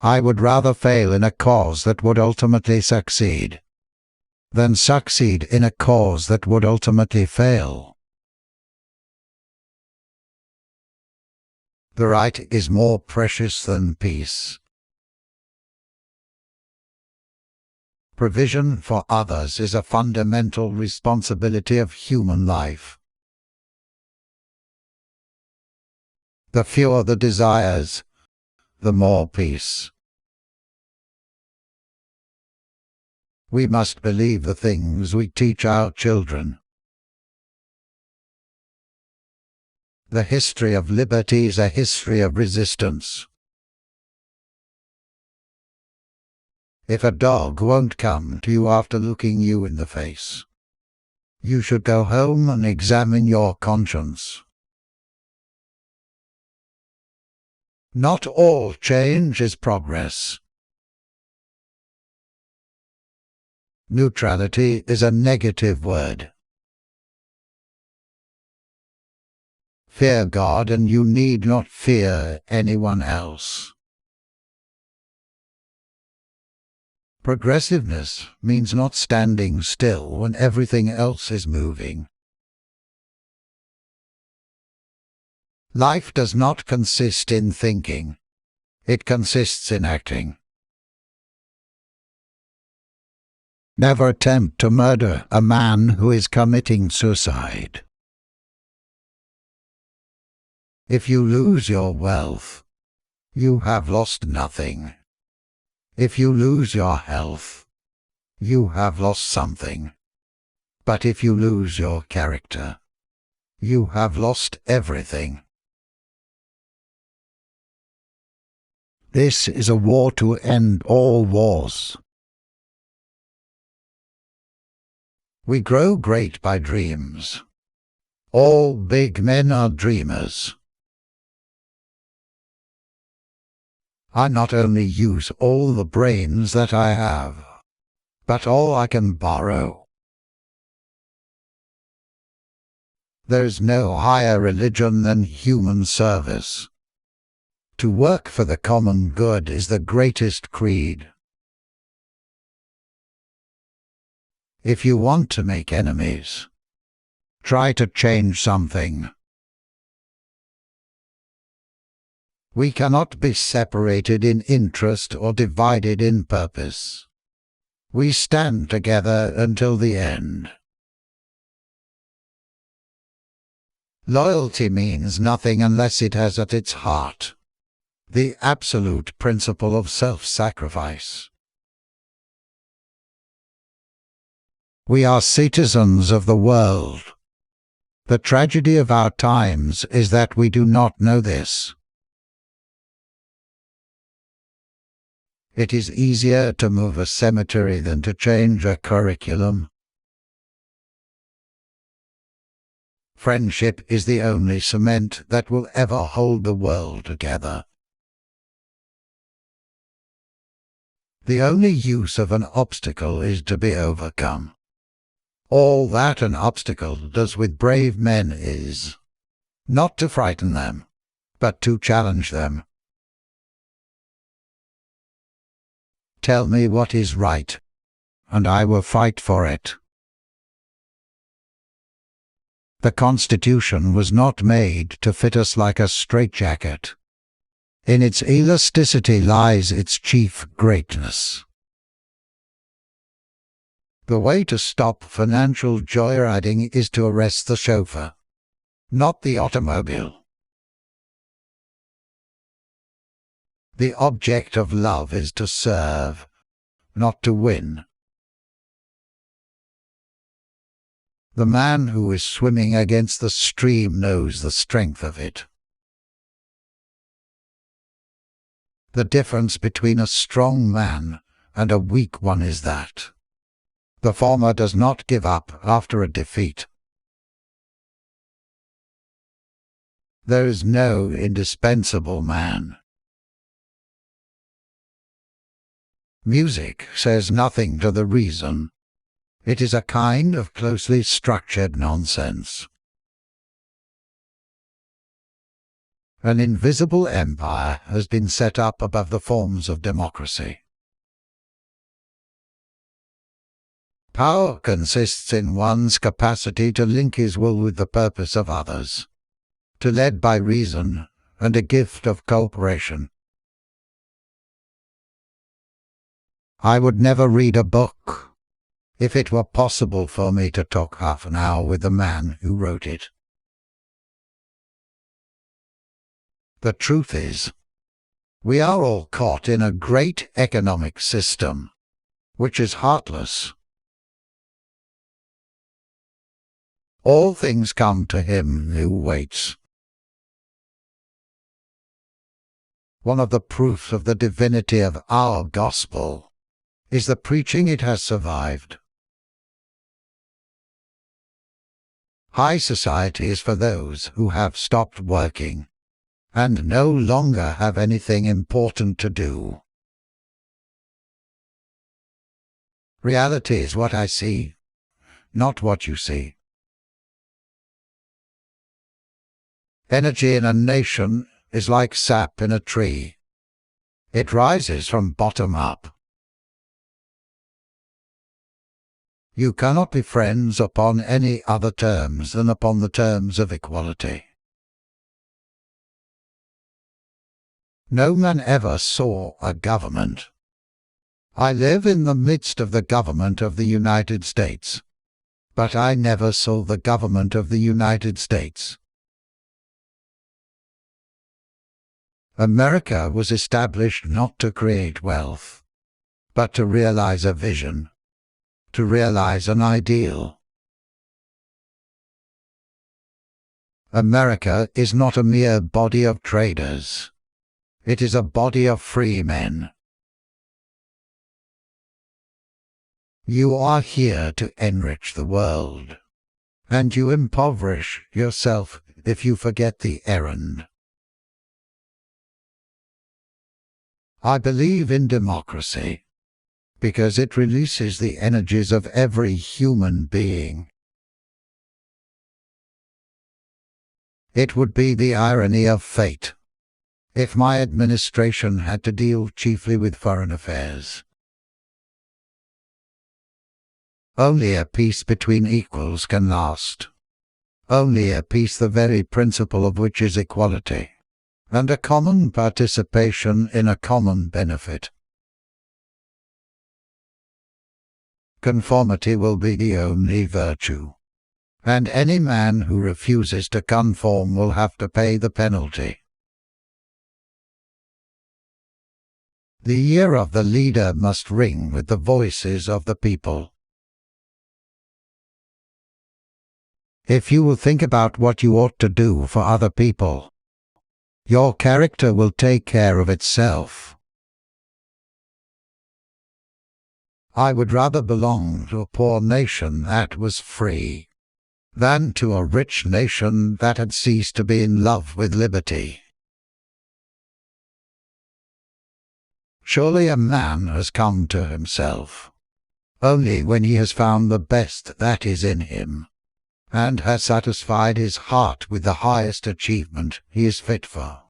I would rather fail in a cause that would ultimately succeed than succeed in a cause that would ultimately fail. The right is more precious than peace. Provision for others is a fundamental responsibility of human life. The fewer the desires, the more peace. We must believe the things we teach our children. The history of liberty is a history of resistance. If a dog won't come to you after looking you in the face, you should go home and examine your conscience. Not all change is progress. Neutrality is a negative word. Fear God and you need not fear anyone else. Progressiveness means not standing still when everything else is moving. Life does not consist in thinking. It consists in acting. Never attempt to murder a man who is committing suicide. If you lose your wealth, you have lost nothing. If you lose your health, you have lost something. But if you lose your character, you have lost everything. This is a war to end all wars. We grow great by dreams. All big men are dreamers. I not only use all the brains that I have, but all I can borrow. There is no higher religion than human service. To work for the common good is the greatest creed. If you want to make enemies, try to change something. We cannot be separated in interest or divided in purpose. We stand together until the end. Loyalty means nothing unless it has at its heart the absolute principle of self-sacrifice. We are citizens of the world. The tragedy of our times is that we do not know this. It is easier to move a cemetery than to change a curriculum. Friendship is the only cement that will ever hold the world together. The only use of an obstacle is to be overcome. All that an obstacle does with brave men is not to frighten them, but to challenge them. Tell me what is right, and I will fight for it. The Constitution was not made to fit us like a straitjacket. In its elasticity lies its chief greatness. The way to stop financial joyriding is to arrest the chauffeur, not the automobile. The object of love is to serve, not to win. The man who is swimming against the stream knows the strength of it. The difference between a strong man and a weak one is that the former does not give up after a defeat. There is no indispensable man. Music says nothing to the reason. It is a kind of closely structured nonsense. An invisible empire has been set up above the forms of democracy. Power consists in one's capacity to link his will with the purpose of others, to lead by reason and a gift of cooperation. I would never read a book if it were possible for me to talk half an hour with the man who wrote it. The truth is, we are all caught in a great economic system, which is heartless. All things come to him who waits. One of the proofs of the divinity of our gospel is the preaching it has survived. High society is for those who have stopped working and no longer have anything important to do. Reality is what I see, not what you see. Energy in a nation is like sap in a tree. It rises from bottom up. You cannot be friends upon any other terms than upon the terms of equality. No man ever saw a government. I live in the midst of the government of the United States, but I never saw the government of the United States. America was established not to create wealth, but to realize a vision, to realize an ideal. America is not a mere body of traders. It is a body of free men. You are here to enrich the world, and you impoverish yourself if you forget the errand. I believe in democracy because it releases the energies of every human being. It would be the irony of fate if my administration had to deal chiefly with foreign affairs. Only a peace between equals can last. Only a peace the very principle of which is equality, and a common participation in a common benefit. Conformity will be the only virtue, and any man who refuses to conform will have to pay the penalty. The year of the leader must ring with the voices of the people. If you will think about what you ought to do for other people, your character will take care of itself. I would rather belong to a poor nation that was free than to a rich nation that had ceased to be in love with liberty. Surely a man has come to himself only when he has found the best that is in him, and has satisfied his heart with the highest achievement he is fit for.